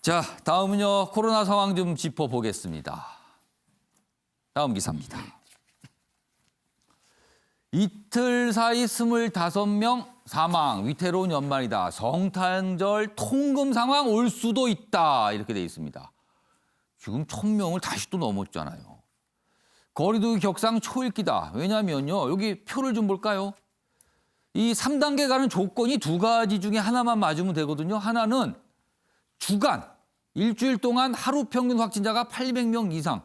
자, 다음은요. 코로나 상황 좀 짚어보겠습니다. 다음 기사입니다. 이틀 사이 25명 사망, 위태로운 연말이다. 성탄절 통금 상황 올 수도 있다. 이렇게 돼 있습니다. 지금 1,000명을 다시 또 넘었잖아요. 거리두기 격상 초읽기다. 왜냐면요. 여기 표를 좀 볼까요? 이 3단계 가는 조건이 두 가지 중에 하나만 맞으면 되거든요. 하나는 주간, 일주일 동안 하루 평균 확진자가 800명 이상.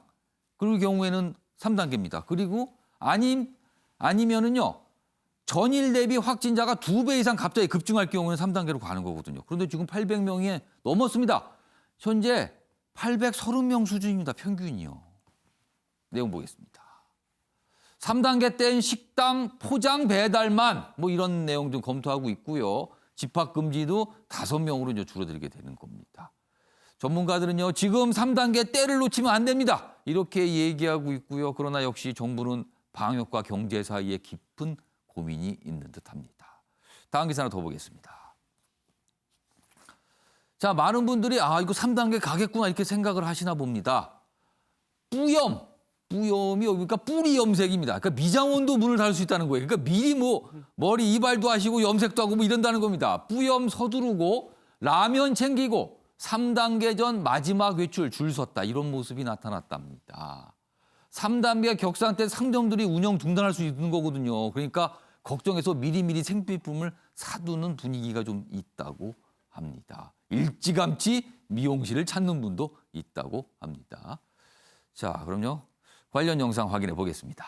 그럴 경우에는 3단계입니다. 그리고 아니면은요. 전일 대비 확진자가 2배 이상 갑자기 급증할 경우는 3단계로 가는 거거든요. 그런데 지금 800명이 넘었습니다. 현재 830명 수준입니다. 평균이요. 내용 보겠습니다. 3단계 땐 식당 포장 배달만 뭐 이런 내용 좀 검토하고 있고요. 집합 금지도 5명으로 이제 줄어들게 되는 겁니다. 전문가들은요. 지금 3단계 때를 놓치면 안 됩니다. 이렇게 얘기하고 있고요. 그러나 역시 정부는 방역과 경제 사이에 깊은 고민이 있는 듯합니다. 다음 기사 하나 더 보겠습니다. 자, 많은 분들이 이거 3단계 가겠구나 이렇게 생각을 하시나 봅니다. 뿌염이 그러니까 뿌리 염색입니다. 그러니까 미장원도 문을 닫을 수 있다는 거예요. 그러니까 미리 뭐 머리 이발도 하시고 염색도 하고 뭐 이런다는 겁니다. 뿌염 서두르고 라면 챙기고 3단계 전 마지막 외출 줄 섰다. 이런 모습이 나타났답니다. 3단계 격상 때 상점들이 운영 중단할 수 있는 거거든요. 그러니까 걱정해서 미리미리 생필품을 사두는 분위기가 좀 있다고 합니다. 일찌감치 미용실을 찾는 분도 있다고 합니다. 자, 그럼요. 관련 영상 확인해 보겠습니다.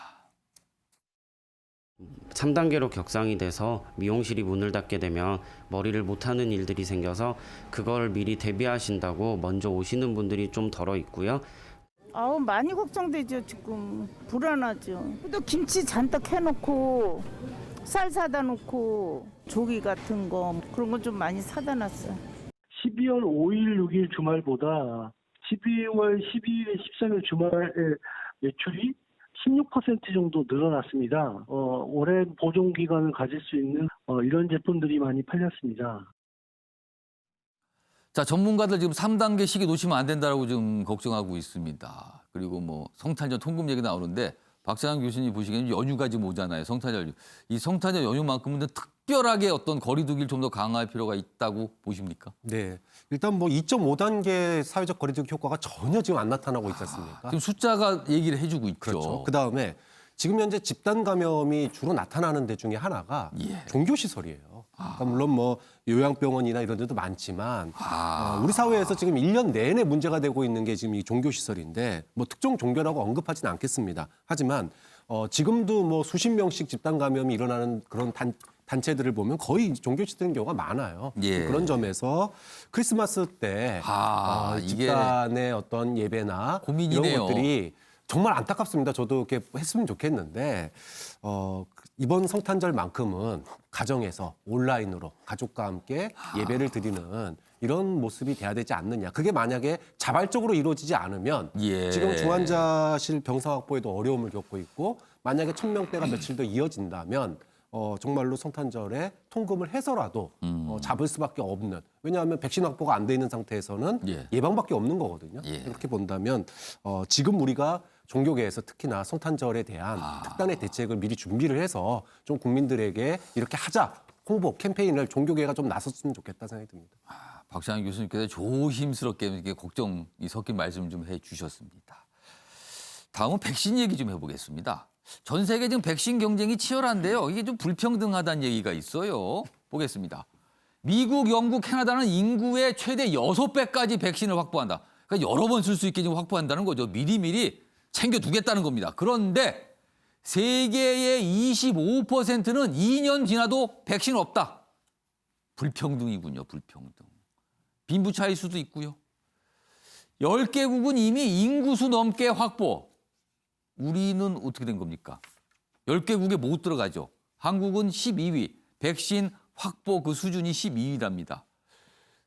3단계로 격상이 돼서 미용실이 문을 닫게 되면 머리를 못하는 일들이 생겨서 그걸 미리 대비하신다고 먼저 오시는 분들이 좀 덜어 있고요. 많이 걱정되죠. 지금 불안하죠. 또 김치 잔뜩 해놓고 쌀 사다 놓고 조기 같은 거 그런 거 좀 많이 사다 놨어요. 12월 5일, 6일 주말보다 12월 12일, 13일 주말에 매출이 16% 정도 늘어났습니다. 오랜 보존 기간을 가질 수 있는 이런 제품들이 많이 팔렸습니다. 자, 전문가들 지금 3단계 시기 놓치면 안 된다고 지금 걱정하고 있습니다. 그리고 뭐 성탄절 통금 얘기 나오는데 박찬환 교수님 보시기에는 연휴가 지금 오잖아요. 성탄절. 이 성탄절 연휴만큼은 특별하게 어떤 거리두기를 좀 더 강화할 필요가 있다고 보십니까? 네. 일단 뭐 2.5단계 사회적 거리두기 효과가 전혀 지금 안 나타나고 있지 않습니까? 지금 숫자가 얘기를 해주고 있죠. 그렇죠. 그다음에 지금 현재 집단 감염이 주로 나타나는 데 중에 하나가 종교시설이에요. 그러니까 물론 뭐 요양병원이나 이런 데도 많지만 우리 사회에서 지금 1년 내내 문제가 되고 있는 게 지금 이 종교시설인데 뭐 특정 종교라고 언급하지는 않겠습니다. 하지만 지금도 뭐 수십 명씩 집단 감염이 일어나는 그런 단체들을 보면 거의 종교시설인 경우가 많아요. 그런 점에서 크리스마스 때 집단의 어떤 예배나 고민이네요. 이런 것들이 정말 안타깝습니다. 저도 이렇게 했으면 좋겠는데 이번 성탄절만큼은 가정에서 온라인으로 가족과 함께 예배를 드리는 이런 모습이 돼야 되지 않느냐. 그게 만약에 자발적으로 이루어지지 않으면 지금 중환자실 병상 확보에도 어려움을 겪고 있고 만약에 1,000명대가 며칠 더 이어진다면 정말로 성탄절에 통금을 해서라도 잡을 수밖에 없는. 왜냐하면 백신 확보가 안 돼 있는 상태에서는 예방밖에 없는 거거든요. 그렇게 본다면 지금 우리가 종교계에서 특히나 성탄절에 대한 특단의 대책을 미리 준비를 해서 좀 국민들에게 이렇게 하자. 홍보 캠페인을 종교계가 좀 나섰으면 좋겠다 생각이 듭니다. 박찬환 교수님께서 조심스럽게 이렇게 걱정이 섞인 말씀 좀 해주셨습니다. 다음은 백신 얘기 좀 해보겠습니다. 전 세계 지금 백신 경쟁이 치열한데요. 이게 좀 불평등하다는 얘기가 있어요. 보겠습니다. 미국, 영국, 캐나다는 인구의 최대 6배까지 백신을 확보한다. 그러니까 여러 번 쓸 수 있게 좀 확보한다는 거죠. 미리미리 챙겨두겠다는 겁니다. 그런데 세계의 25%는 2년 지나도 백신 없다. 불평등이군요. 불평등. 빈부 차일 수도 있고요. 10개국은 이미 인구수 넘게 확보. 우리는 어떻게 된 겁니까? 10개국에 못 들어가죠. 한국은 12위. 백신 확보 그 수준이 12위랍니다.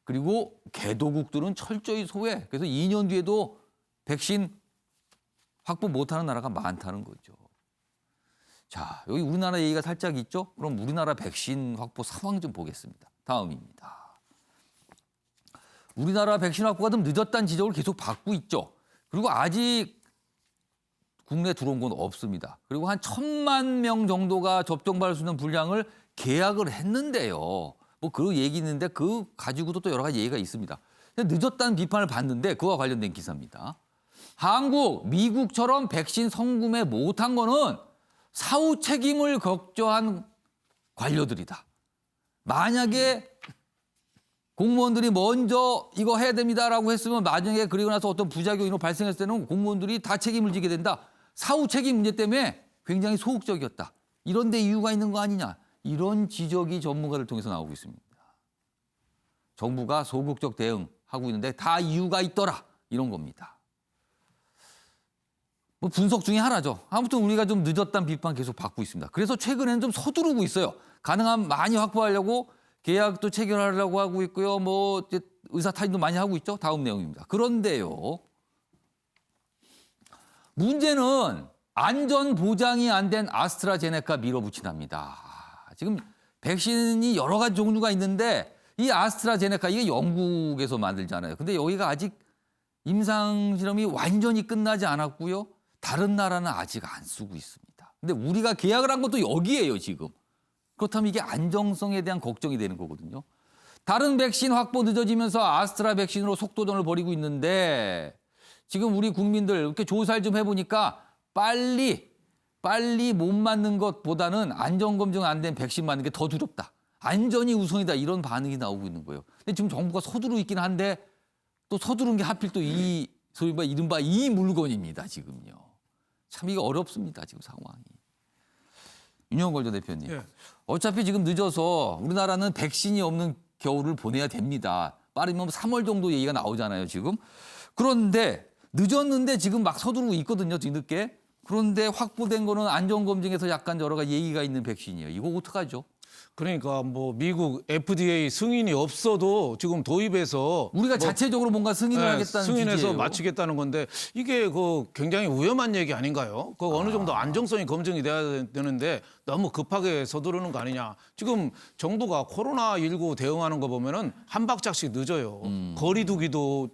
그리고 개도국들은 철저히 소외. 그래서 2년 뒤에도 백신 확보 못하는 나라가 많다는 거죠. 자, 여기 우리나라 얘기가 살짝 있죠? 그럼 우리나라 백신 확보 상황 좀 보겠습니다. 다음입니다. 우리나라 백신 확보가 좀 늦었다는 지적을 계속 받고 있죠. 그리고 아직 국내에 들어온 건 없습니다. 그리고 한 1,000만 명 정도가 접종받을 수 있는 분량을 계약을 했는데요. 뭐 그 얘기 있는데 그 가지고도 또 여러 가지 얘기가 있습니다. 늦었다는 비판을 받는데 그와 관련된 기사입니다. 한국, 미국처럼 백신 성구매 못한 거는 사후 책임을 걱정한 관료들이다. 만약에 공무원들이 먼저 이거 해야 됩니다라고 했으면 나중에 그리고 나서 어떤 부작용이 발생했을 때는 공무원들이 다 책임을 지게 된다. 사후 책임 문제 때문에 굉장히 소극적이었다. 이런 데 이유가 있는 거 아니냐. 이런 지적이 전문가들 통해서 나오고 있습니다. 정부가 소극적 대응하고 있는데 다 이유가 있더라. 이런 겁니다. 뭐 분석 중에 하나죠. 아무튼 우리가 좀 늦었다는 비판 계속 받고 있습니다. 그래서 최근에는 좀 서두르고 있어요. 가능하면 많이 확보하려고 계약도 체결하려고 하고 있고요. 뭐 의사 타진도 많이 하고 있죠. 다음 내용입니다. 그런데요. 문제는 안전 보장이 안 된 아스트라제네카 밀어붙이답니다. 지금 백신이 여러 가지 종류가 있는데 이 아스트라제네카 이게 영국에서 만들잖아요. 근데 여기가 아직 임상 실험이 완전히 끝나지 않았고요. 다른 나라는 아직 안 쓰고 있습니다. 근데 우리가 계약을 한 것도 여기예요, 지금. 그렇다면 이게 안정성에 대한 걱정이 되는 거거든요. 다른 백신 확보 늦어지면서 아스트라 백신으로 속도전을 벌이고 있는데 지금 우리 국민들 이렇게 조사를 좀 해보니까 빨리 못 맞는 것보다는 안전검증 안 된 백신 맞는 게 더 두렵다. 안전이 우선이다. 이런 반응이 나오고 있는 거예요. 근데 지금 정부가 서두르고 있긴 한데 또 서두른 게 하필 또 이 소위 이른바 이 물건입니다. 지금요. 참 이거 어렵습니다. 지금 상황이. 윤영걸 전 대표님. 예. 어차피 지금 늦어서 우리나라는 백신이 없는 겨울을 보내야 됩니다. 빠르면 3월 정도 얘기가 나오잖아요. 지금. 그런데 늦었는데 지금 막 서두르고 있거든요. 뒤늦게. 그런데 확보된 거는 안전검증에서 약간 여러 가지 얘기가 있는 백신이에요. 이거 어떡하죠? 그러니까 뭐 미국 FDA 승인이 없어도 지금 도입해서 우리가 자체적으로 뭔가 승인을 하겠다는 승인해서 취지예요. 마치겠다는 건데 이게 그 굉장히 위험한 얘기 아닌가요? 그 어느 정도 안정성이 검증이 돼야 되는데 너무 급하게 서두르는 거 아니냐. 지금 정부가 코로나19 대응하는 거 보면은 한 박자씩 늦어요. 거리 두기도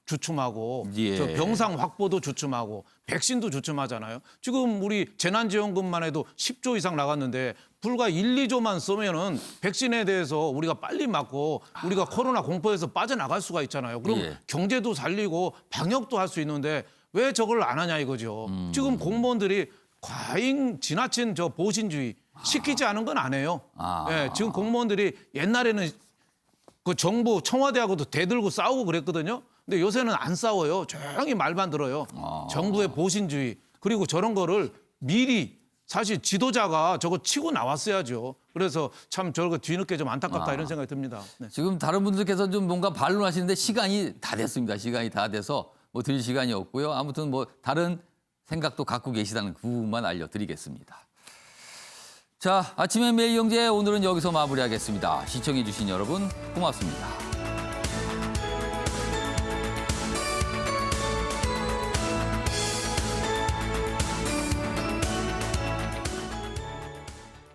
주춤하고 예. 저 병상 확보도 주춤하고 백신도 주춤하잖아요. 지금 우리 재난지원금만 해도 10조 이상 나갔는데 불과 1, 2조만 쓰면은 백신에 대해서 우리가 빨리 맞고 우리가 코로나 공포에서 빠져나갈 수가 있잖아요. 그럼 예. 경제도 살리고 방역도 할 수 있는데 왜 저걸 안 하냐 이거죠. 지금 공무원들이 과잉 지나친 저 보신주의 시키지 않은 건 안 해요. 예, 지금 공무원들이 옛날에는 그 정부 청와대하고도 대들고 싸우고 그랬거든요. 근데 요새는 안 싸워요. 조용히 말만 들어요. 정부의 보신주의. 그리고 저런 거를 미리 사실 지도자가 저거 치고 나왔어야죠. 그래서 참 저거 뒤늦게 좀 안타깝다 이런 생각이 듭니다. 네. 지금 다른 분들께서 좀 뭔가 반론하시는데 시간이 다 됐습니다. 시간이 다 돼서 뭐 드릴 시간이 없고요. 아무튼 뭐 다른 생각도 갖고 계시다는 그 부분만 알려드리겠습니다. 자, 아침에 매일 경제 오늘은 여기서 마무리하겠습니다. 시청해 주신 여러분 고맙습니다.